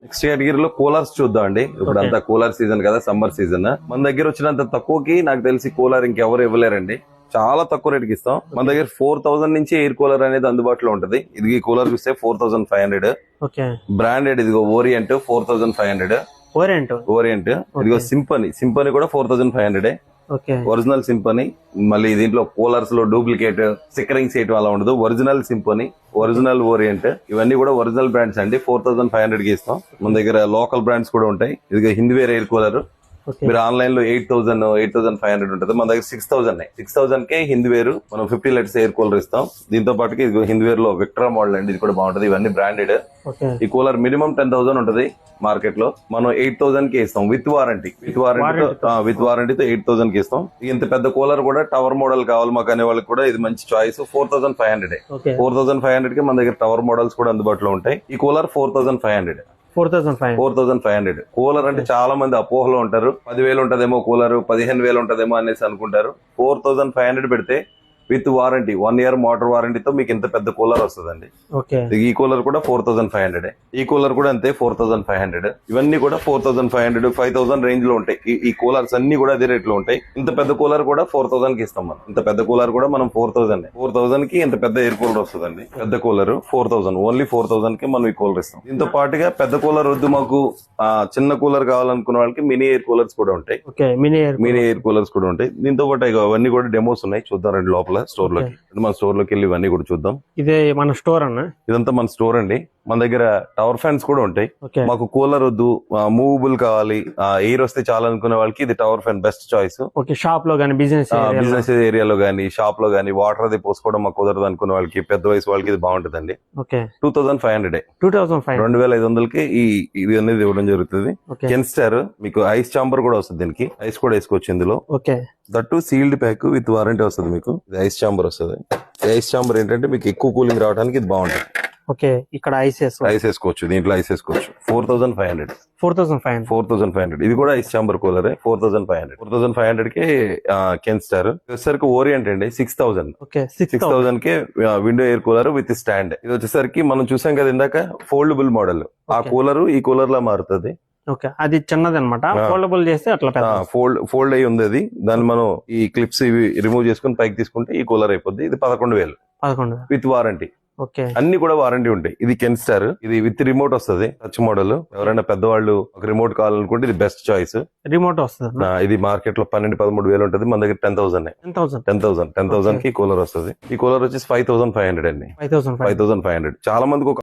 Next కేటగిరీలో coolers చూద్దాం అండి. ఇప్పుడు అంతా కూలర్ సీజన్ కదా, సమ్మర్ సీజన్. మన దగ్గర వచ్చినంత తక్కువకి నాకు తెలిసి కూలర్ ఇంకెవరు ఇవ్వలేరండి. చాలా తక్కువ రేటుకి ఇస్తాం. మన దగ్గర 4000 నుంచి ఎయిర్ కూలర్ అనేది అందుబాటులో ఉంటది. ఇది కూలర్ చూస్తే 4500. బ్రాండెడ్ ఇదిగో ఓరియంట్ 4500. ఓరియంట్ ఇదిగో సింపనీ కూడా 4500. Original Symphony. మళ్ళీ దీంట్లో కూలర్స్ లో డూప్లికేట్ స్టిక్కరింగ్ చేయటం అలా ఉండదు. ఒరిజినల్ సింపనీ, ఒరిజినల్ ఓరియంట్, ఇవన్నీ కూడా ఒరిజినల్ బ్రాండ్స్ అండి. 4500 కి ఇస్తాం. మన దగ్గర లోకల్ బ్రాండ్స్ కూడా ఉంటాయి. ఇది హిందీవేర్ ఎయిర్ కూలర్. మీరు ఆన్లైన్ లో 8000, 8500 ఉంటుంది. మన దగ్గర 6000 కే హిందీవేర్ మనం 50 లీటర్స్ ఎయిర్ కూలర్ ఇస్తాం. దీంతో పాటుకి ఇది హిందీవేర్ లో విక్టరా మోడల్ అండి. ఇది కూడా బాగుంటది. ఇవన్నీ బ్రాండెడ్. ఈ కూలర్ మినిమం 10,000 ఉంటది మార్కెట్ లో. మనం 8000 కి ఇస్తాం విత్ వారంటీతో 8000 కి ఇస్తాం. ఇంత పెద్ద కూలర్ కూడా టవర్ మోడల్ కావాలి మాకు అనే వాళ్ళకి కూడా ఇది మంచి చాయిస్. 4500. 4500 కి మన దగ్గర టవర్ మోడల్స్ కూడా అందుబాటులో ఉంటాయి. ఈ కూలర్ 4500. 4500 కూలర్ అంటే చాలా మంది అపోహలో ఉంటారు. 10,000 ఉంటదేమో కూలర్, 15,000 ఉంటదేమో అనేసి అనుకుంటారు. 4500 పెడితే విత్ వారంటీ 1 year మోటార్ వారంటీతో మీకు ఇంత పెద్ద కూలర్ వస్తుందండి. ఈ కూలర్ కూడా 4500. ఈ కూలర్ కూడా అంతే 4500. ఇవన్నీ కూడా 4500, 5000 రేంజ్ లో ఉంటాయి. ఈ కూలర్స్ అన్ని కూడా అదే రేట్ లో ఉంటాయి. ఇంత పెద్ద కూలర్ కూడా 4000 కి ఇస్తాం మనం. ఇంత పెద్ద కూలర్ కూడా మనం 4000 కి ఇంత పెద్ద ఎయిర్ కూలర్ వస్తుందండి. పెద్ద కూలర్ 4000, ఓన్లీ 4000 కి మనం ఈ కూలర్ ఇస్తాం. దీంతో పాటుగా పెద్ద కూలర్ వద్దు మాకు చిన్న కూలర్ కావాలనుకున్న వాళ్ళకి మినీ ఎయిర్ కూలర్స్ కూడా ఉంటాయి. మినీ ఎయిర్ కూలర్స్ కూడా ఉంటాయి. దీంతో పాటు అవన్నీ కూడా డెమోస్ ఉన్నాయి. చూద్దాం రండి లోపల స్టోర్ లోకి. మన స్టోర్ లోకి వెళ్ళి ఇవన్నీ కూడా చూద్దాం. ఇదే మన స్టోర్ అన్న. ఇదంతా మన స్టోర్ అండి. మన దగ్గర టవర్ ఫ్యాన్స్ కూడా ఉంటాయి. మాకు కూలర్ వద్దు, మూవబుల్ కావాలి, ఎయిర్ వస్తే చాలా అనుకునే వాళ్ళకి ఇది tower fan best choice. Shop లో గానీ, బిజినెస్ ఏరియాలో గానీ, షాప్ లో గానీ వాటర్ అది పోసుకోవడం మాకు కుదరదు అనుకునే వాళ్ళకి, పెద్ద వయసు వాళ్ళకి ఇది బాగుంటుందండి. 2500. 2500కి ఇది అనేది ఇవ్వడం జరుగుతుంది. కెన్స్టార్ మీకు ఐస్ చాంబర్ కూడా వస్తుంది. దీనికి ఐస్ కూడా వేసుకోవచ్చు ఇందులో. That sealed pack with warranty వస్తుంది మీకు. ఇది ఐస్ చాంబర్ వస్తుంది. ఐస్ చాంబర్ ఏంటంటే మీకు ఎక్కువ కూలింగ్ రావడానికి ఇది బాగుంటుంది. ఇక్కడ ఐస్ వేసుకోవచ్చు. దీంట్లో ఐస్ వేసుకోవచ్చు. 4500. ఇది కూడా ఐస్ చాంబర్ కూలర్. 4500 కి కెన్స్టార్. వచ్చేసరికి ఓరియంట్ అండి 6000. 6000 కి window air cooler with stand. ఇది వచ్చేసరికి మనం చూసాం కదా ఇందాక ఫోల్డబుల్ మోడల్. ఆ కూలర్ ఈ కూలర్ లా మారుతుంది. అది చిన్నది అనమాట. ఫోల్డబుల్ చేస్తే అట్లా ఫోల్డ్ అయ్యి ఉంది అది. దాన్ని మనం ఈ క్లిప్స్ ఇవి రిమూవ్ చేసుకుని పైకి తీసుకుంటే ఈ కూలర్ అయిపోద్ది. ఇది 11,000 విత్ వారంటీ. అన్ని కూడా వారంటీ ఉంటాయి. ఇది కెన్స్టార్. ఇది విత్ రిమోట్ వస్తుంది. Touch model. ఎవరైనా పెద్దవాళ్ళు ఒక రిమోట్ కావాలనుకుంటే ఇది బెస్ట్ చాయిస్. రిమోట్ వస్తుంది. ఇది మార్కెట్ లో 12,000-13,000 ఉంటుంది. మన దగ్గర 10,000 కి కూలర్ వస్తుంది. ఈ కూలర్ వచ్చేసి 5500 అండి. 5500. చాలా మందికి ఒక